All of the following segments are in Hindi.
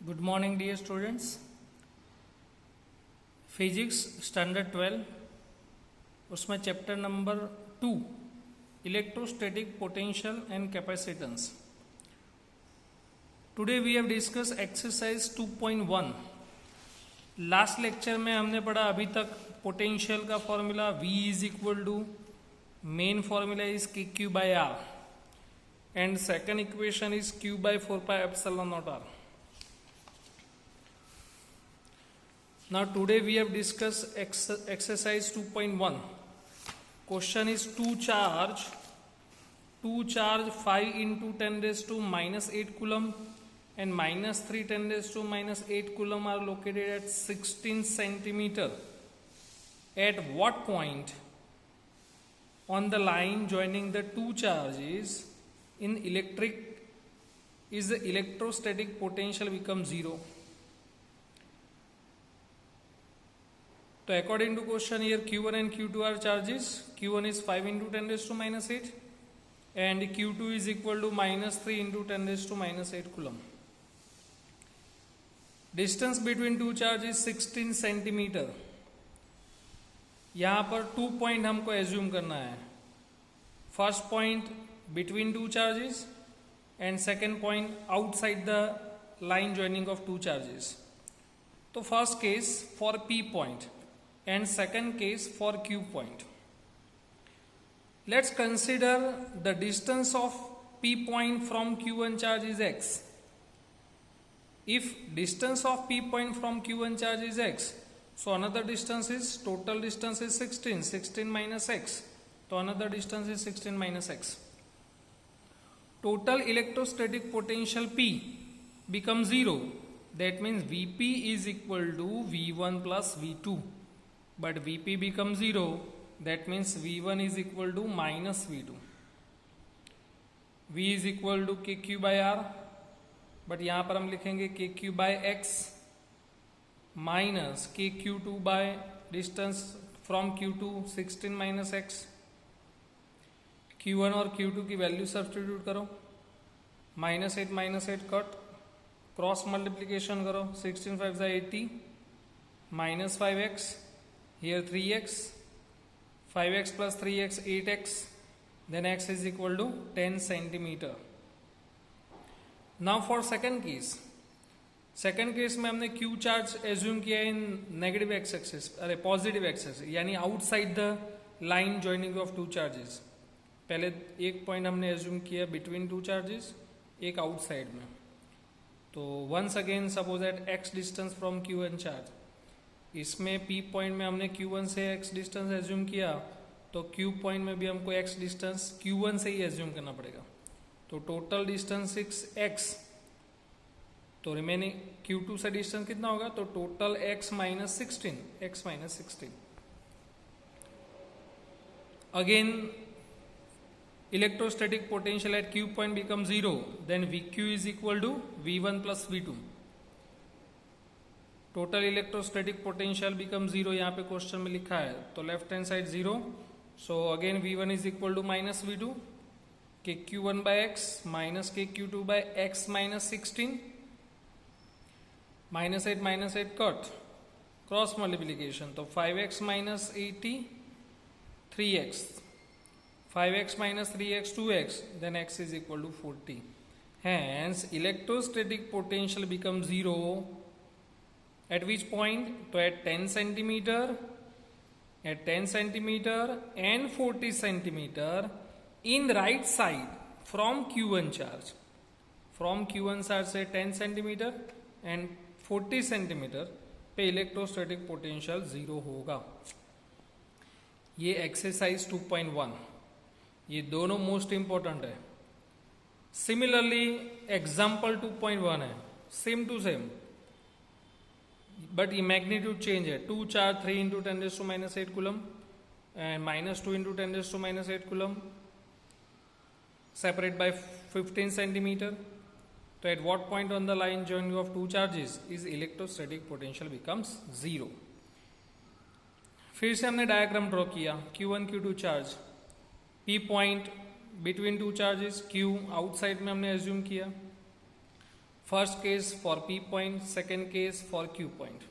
Good morning dear students. Physics standard 12 उसमें chapter number 2 electrostatic potential and capacitance. Today we have discuss exercise 2.1। Last lecture में हमने पढ़ा अभी तक पोटेंशियल का formula V is equal to main formula is k q by r and second equation is q by 4 pi epsilon naught r. Now today we have discussed exercise 2.1. Question is two charge 5 into 10 raised to minus 8 coulomb and minus 3 10 raised to minus 8 coulomb are located at 16 centimeter. At what point on the line joining the two charges in electric is the electrostatic potential become zero? So according to question here, Q1 and Q2 are charges. Q1 is 5 into 10 raised to minus 8 and Q2 is equal to minus 3 into 10 raised to minus 8 coulomb. Distance between two charges is 16 centimeter. यहाँ पर 2 पॉइंट हमको एज्यूम करना है। First point between two charges and second point outside the line joining of two charges. तो first case for P point and second case for Q point. Let's consider the distance of P point from Q1 charge is x. If distance of P point from Q1 charge is x, so another distance is total distance is 16 minus x. So another distance is 16 minus x. Total electrostatic potential P becomes 0. That means Vp is equal to V1 plus V2. But Vp becomes 0, that means V1 is equal to minus V2. V is equal to KQ by R, but यहाँ पर हम लिखेंगे KQ by X minus KQ2 by distance from Q2 16 minus X. Q1 और Q2 की वैल्यू सब्स्टिट्यूट करो, -8 कट, क्रॉस मल्टीप्लीकेशन करो, 16 5 80 minus 5x. Here 3x, 5x plus 3x 8x, then x is equal to 10 centimeter. Now for second case में हमने Q चार्ज एज्यूम किया इन नेगेटिव एक्स एक्सिस, अरे पॉजिटिव एक्सिस, यानी outside the line joining of two charges. पहले एक पॉइंट हमने एज्यूम किया बिटवीन टू चार्जेस, एक आउटसाइड में। तो once again suppose at x distance from Q1 charge, इसमें P पॉइंट में हमने Q1 से x डिस्टेंस एज्यूम किया, तो Q पॉइंट में भी हमको x डिस्टेंस Q1 से ही एज्यूम करना पड़ेगा। तो टोटल डिस्टेंस 6x, तो रिमेनिंग Q2 से डिस्टेंस कितना होगा, तो total x minus 16। Again electrostatic potential at Q point become 0, then VQ is equal to V1 plus V2। Total electrostatic potential become 0, यहाँ पे क्वेश्चन में लिखा है, तो left hand side 0। So again V1 is equal to minus V2, k Q1 by x minus k Q2 by x minus 16, -8 cut, cross multiplication, तो 5x minus 80 3x, 5x minus 3x 2x, then x is equal to 40। Hence electrostatic potential become 0 at which point, तो at 10 centimeter and 40 centimeter in right side from Q1 charge से 10 centimeter and 40 centimeter पे इलेक्ट्रोस्टैटिक पोटेंशियल 0 होगा। ये एक्सरसाइज 2.1, ये दोनों मोस्ट इंपॉर्टेंट है। सिमिलरली एग्जाम्पल 2.1 है, सेम टू सेम, बट ये मैग्नीट्यूड चेंज है। 2 charge 3 into 10 raise to minus 8 coulomb and -2 into 10 raise to minus 8 coulomb, separate by 15 centimetre. तो at what point on the line joining of two charges is electrostatic potential becomes 0। फिर से हमने डायग्राम ड्रॉ किया, Q1 Q2 charge, P point between two charges, Q outside में हमने एज्यूम किया, first case for P point, second case for Q point.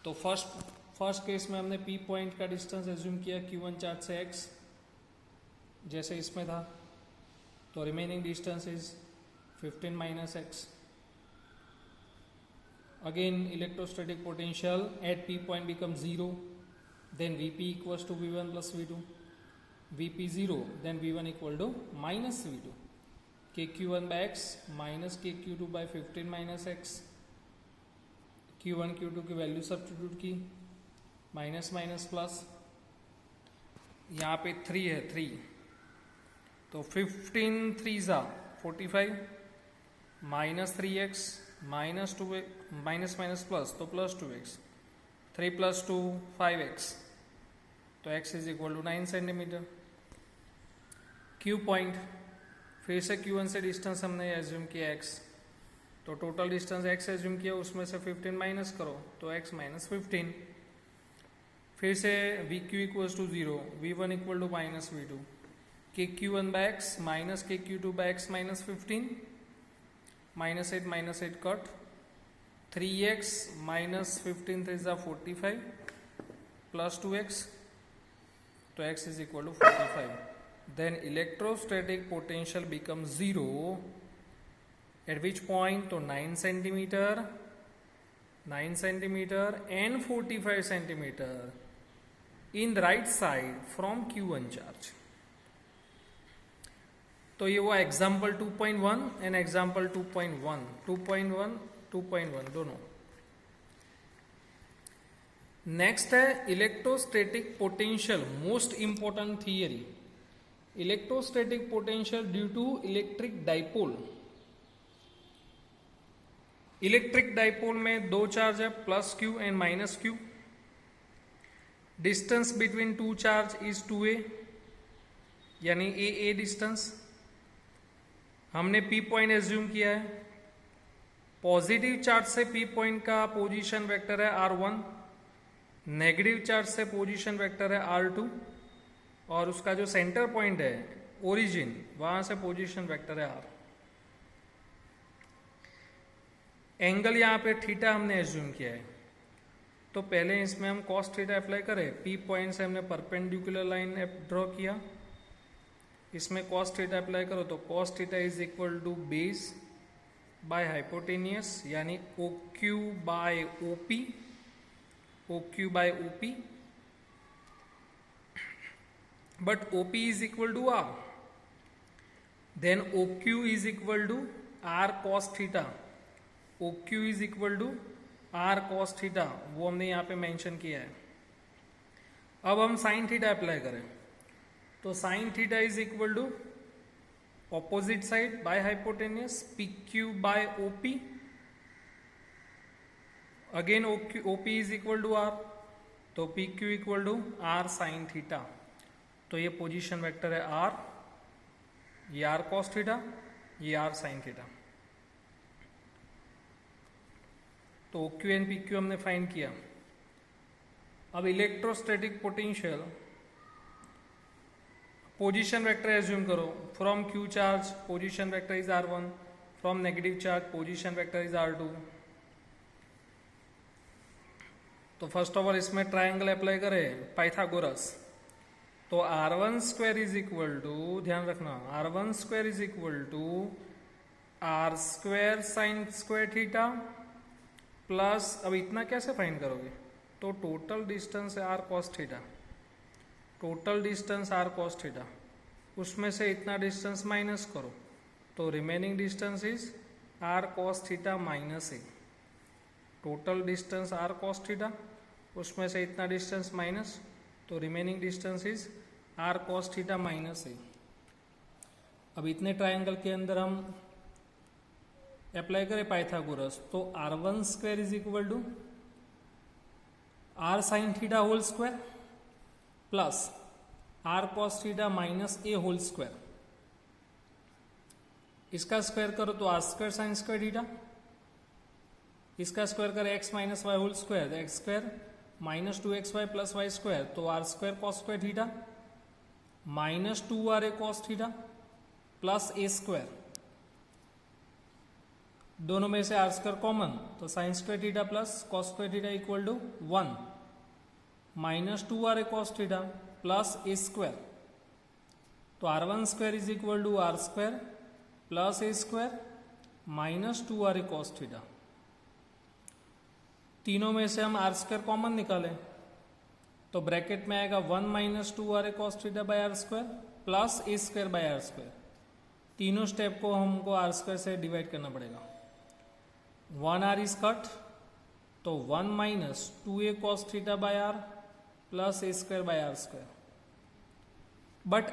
तो फर्स्ट केस में हमने पी पॉइंट का डिस्टेंस एज्यूम किया Q1 चार्ज से x, जैसे इसमें था। तो remaining distance is 15 minus x। Again electrostatic potential at P point becomes 0, then Vp equals to V1 plus V2, Vp 0, then V1 equal to minus V2, KQ1 by x minus KQ2 by 15 minus x, Q1 Q2 की वैल्यू सब्स्टिट्यूट की, माइनस माइनस प्लस, यहाँ पे 3 है 3, तो 15 3 ज़ा 45 minus 3x minus 2 minus minus plus तो प्लस 2x, 3 प्लस 2 5x, तो x is equal to 9 centimetre. Q point, फिर से Q1 से डिस्टेंस हमने एज्यूम किया x, तो टोटल डिस्टेंस x एज्यूम किया, उसमें से 15 माइनस करो तो x माइनस 15। फिर से VQ equals to 0, V1 equal to minus V2, KQ1 by x minus KQ2 by x minus 15, minus 8 cut, 3x minus 15 3 ज़ा 45 प्लस 2x, तो x is equal to 45। Then electrostatic potential become 0 at which point, तो 9 centimetre and 45 centimetre in the right side from Q1 charge. तो ये हुआ एग्जाम्पल 2.1 एंड एग्जाम्पल 2.1, 2.1 दोनों। नेक्स्ट है electrostatic potential, most important theory. Electrostatic potential due to electric dipole. Electric dipole में दो चार्ज है, plus Q and minus Q। Distance between two charge is 2a, यानी a डिस्टेंस। हमने P पॉइंट एज्यूम किया है। पॉजिटिव चार्ज से P पॉइंट का पोजीशन वेक्टर है R1, नेगेटिव चार्ज से पोजीशन वेक्टर है R2, और उसका जो सेंटर पॉइंट है ओरिजिन, वहां से पोजीशन वेक्टर है R। एंगल यहाँ पे थीटा हमने एज्यूम किया है, तो पहले इसमें हम कॉस थीटा अप्लाई करें। P पॉइंट से हमने परपेंडिकुलर लाइन ड्रॉ किया, इसमें कॉस थीटा अप्लाई करो तो cos theta is equal to base by hypotenuse, यानी OQ by OP, but OP is equal to R, then OQ is equal to R cos theta, OQ is equal to R cos theta, वो हमने यहाँ पे मेंशन किया है। अब हम साइन थीटा अप्लाई करें, तो sine theta is equal to opposite side by hypotenuse PQ by OP, again OP is equal to R, तो PQ equal to R sine theta. तो ये पोजीशन वेक्टर है R, ये R cos थीटा, ये R साइन थीटा। तो OQ एंड PQ हमने फाइंड किया। अब electrostatic potential, position vector assume करो। From Q charge position vector is R1, from negative charge position vector is R2। तो फर्स्ट ऑफ ऑल इसमें ट्रायंगल अप्लाई करें, पाइथागोरस। तो R1 square is equal to, ध्यान रखना, R1 square is equal to R square sine square theta plus, अब इतना कैसे फाइंड करोगे, तो टोटल डिस्टेंस है R cos theta, total distance R cos theta, उसमें से इतना डिस्टेंस माइनस करो, तो remaining distance is R cos theta minus a. Total distance R cos theta, उसमें से इतना डिस्टेंस माइनस, तो remaining distance is R cos theta minus a. अब इतने ट्रायंगल के अंदर हम अप्लाई करें पाइथागोरस, तो R1 square is equal to R sine theta whole square plus R cos theta minus a whole square. इसका स्क्वायर करो तो R square sine square theta, इसका स्क्वायर करें x minus y whole square, x square minus 2xy plus y square, तो R square cos square theta minus 2RA cos theta plus a square, दोनों में से आर स्क्वायर कॉमन, तो sine square theta plus cos square theta equal to 1 minus 2r cos theta plus a square, तो r1 square is equal to r square plus a square minus 2r cos theta. तीनों में से हम आर स्क्वायर कॉमन निकालें तो ब्रैकेट में आएगा 1 minus 2r cos theta by r square plus a square by r square. तीनों स्टेप को हमको आर स्क्वायर से डिवाइड करना पड़ेगा। 1r इज कट, तो 1 minus 2a cos theta by r plus a square by r square. But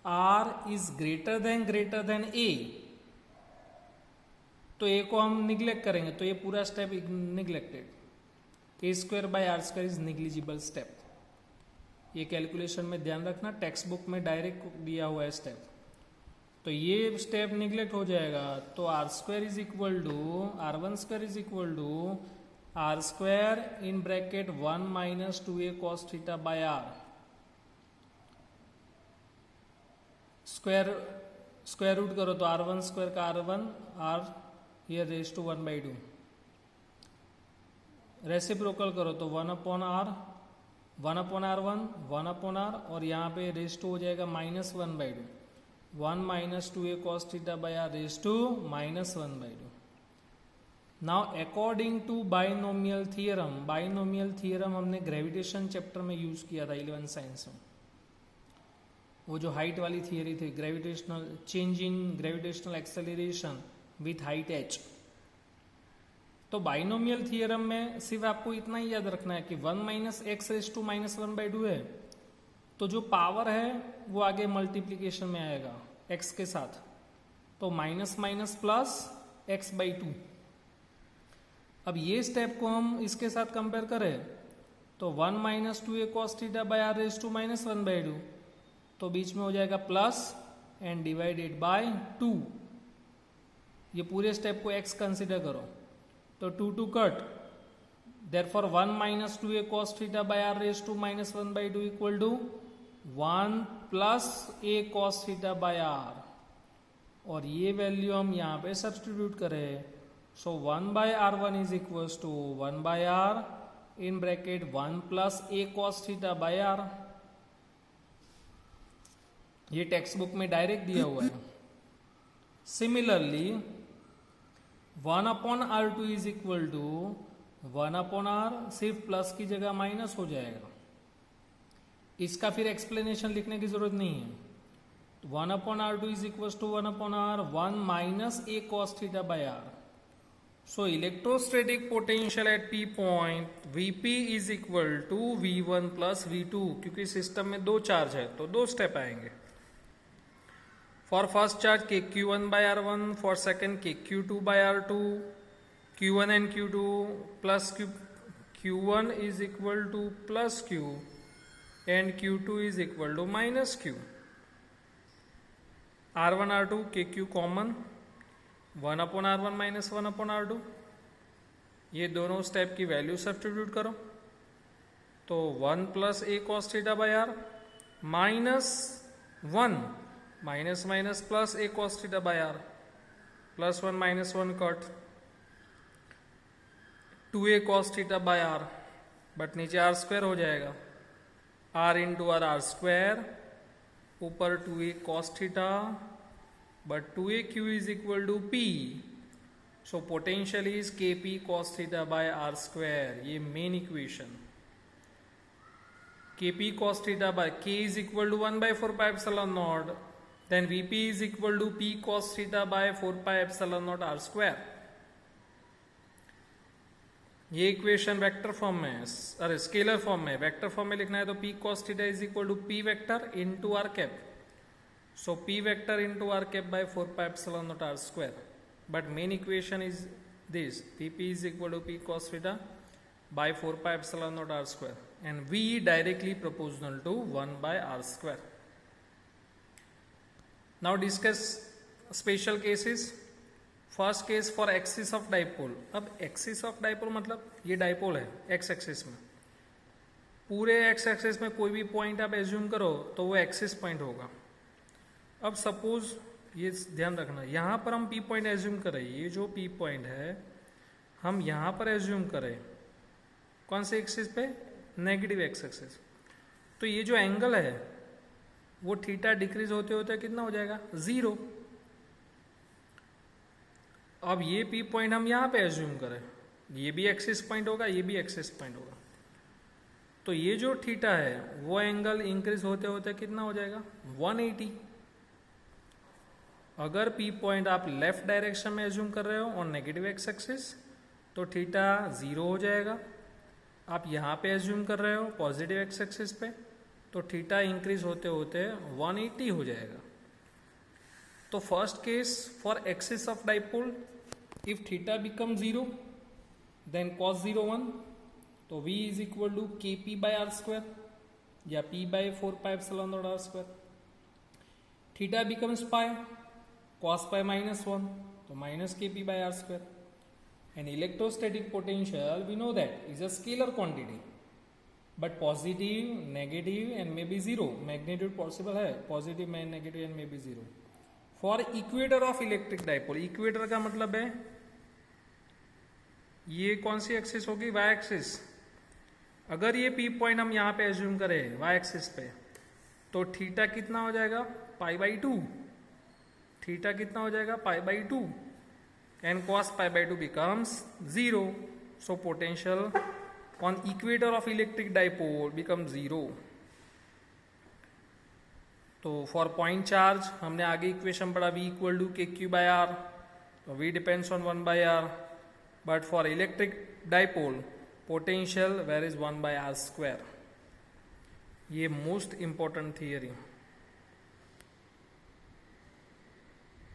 r is greater than a, तो a को हम निग्लेक्ट करेंगे तो ये पूरा step neglected. A square by r square is negligible step. ये कैलकुलेशन में ध्यान रखना, टेक्स्ट बुक में डायरेक्ट दिया हुआ है स्टेप, तो ये स्टेप निग्लेक्ट हो जाएगा। तो r square is equal to r1 square is equal to r square in bracket 1 minus 2a cos theta by r square root करो तो r1 स्क्वायर का r1 r here raise to 1/2, reciprocal करो तो 1 upon r 1 upon r1 1 upon r, और यहाँ पे रेज टू हो जाएगा minus 1/2, 1 minus 2a cos theta by r raise to minus 1/2। Now according to binomial theorem हमने ग्रेविटेशन चैप्टर में यूज किया था 11th साइंस में। वो जो हाइट वाली थियरी थी, gravitational change in gravitational acceleration with height h। तो बाइनोमियल थियरम में सिर्फ आपको इतना ही याद रखना है कि 1 minus x raise to minus 1/2 है, तो जो पावर है वो आगे मल्टीप्लीकेशन में आएगा x के साथ, तो माइनस माइनस प्लस x/2। अब ये स्टेप को हम इसके साथ कंपेयर करें तो 1 minus 2a cos theta by r raise to minus 1/2, तो बीच में हो जाएगा प्लस एंड डिवाइडेड बाय 2। ये पूरे स्टेप को x कंसिडर करो तो 2 cut, therefore 1 minus 2a cos theta by r raise to minus 1/2 equal to 1 plus a cos theta by r, और ये वैल्यू हम यहाँ पे सब्स्टिट्यूट करें, so 1/r1 is equal to 1/r in bracket 1 plus a cos theta by r। ये टेक्स्ट बुक में डायरेक्ट दिया हुआ है। Similarly 1 upon r2 is equal to 1 upon r, सिर्फ प्लस की जगह माइनस हो जाएगा, इसका फिर एक्सप्लेनेशन लिखने की जरूरत नहीं है। 1 upon r2 is equal to 1 upon r 1 minus a cos theta by r। So electrostatic potential at p point Vp is equal to V1 plus V2, क्योंकि सिस्टम में दो चार्ज है तो दो स्टेप आएंगे। For first charge KQ1 by R1, for second KQ2 by R2, Q1 and Q2 plus Q1 is equal two plus Q and Q2 is equal to minus Q। R1 R2 KQ common, 1 upon R1 minus 1 upon R2, ये दोनों स्टेप की वैल्यू सब्स्टिट्यूट करो तो 1 plus a cos theta by r minus 1 minus minus plus a cos theta by r plus 1 minus 1 cut 2a cos theta by r, but नीचे r स्क्वायर हो जाएगा, r इंटू r स्क्वायर, ऊपर 2a cos theta, but 2aq is equal to p, so potential is kp cos theta by r square. ये main equation kp cos theta by k is equal to 1/4 pi epsilon naught, then vp is equal to p cos theta by 4 pi epsilon naught r square. ये इक्वेशन वेक्टर फॉर्म में है, अरे स्केलर फॉर्म में, वेक्टर फॉर्म में लिखना है तो p cos theta is equal to p vector into r cap, सो p vector into r cap by 4 pi epsilon naught r square. But main equation is this, vp is equal to p cos theta by 4 pi epsilon naught r square, and v directly proportional to 1 by r square. Now discuss special cases. First case for axis of dipole. अब एक्सिस ऑफ डाइपोल मतलब ये डाइपोल है एक्स एक्सिस में, पूरे एक्स एक्सिस में कोई भी पॉइंट आप एज्यूम करो तो वो एक्सिस पॉइंट होगा। अब सपोज ये ध्यान रखना, यहाँ पर हम पी पॉइंट एज्यूम करें, ये जो पी पॉइंट है हम यहाँ पर एज्यूम करें कौन से एक्सिस पे, नेगेटिव एक्स एक्सिस। तो ये जो एंगल है वो थीटा डिक्रीज होते होते कितना हो जाएगा, 0। अब ये पी पॉइंट हम यहाँ पे एज्यूम करें, ये भी एक्सिस पॉइंट होगा, ये भी एक्सिस पॉइंट होगा। तो ये जो थीटा है वो एंगल इंक्रीज होते होते कितना हो जाएगा, 180। अगर पी पॉइंट आप लेफ्ट डायरेक्शन में एज्यूम कर रहे हो और नेगेटिव एक्स एक्सिस तो थीटा 0 हो जाएगा। आप यहाँ पे एज्यूम कर रहे हो पॉजिटिव एक्स एक्सिस पे तो थीटा इंक्रीज होते होते 180 हो जाएगा। तो first case for axis of dipole, if theta become 0 then cos 0 1, तो v is equal to K P by R square या p by 4πε0r²। Theta becomes pi, cos pi -1, तो minus K P by R square. And electrostatic potential we know that is a scalar quantity, but positive, negative and maybe 0 magnitude possible है, positive में negative and maybe 0 for equator of electric dipole। equator का मतलब है ये कौन सी एक्सिस होगी, y एक्सिस। अगर ये P पॉइंट हम यहाँ पे एज्यूम करें y एक्सिस पे तो थीटा कितना हो जाएगा, π/2। थीटा कितना हो जाएगा, π/2 and cos π/2 becomes 0, so potential on equator of electric dipole becomes 0। तो फॉर पॉइंट चार्ज हमने आगे इक्वेशन पढ़ा v equal to K Q by R, तो v depends on 1/r, but for electric dipole potential where is 1/r²। ये मोस्ट इंपॉर्टेंट थियरी।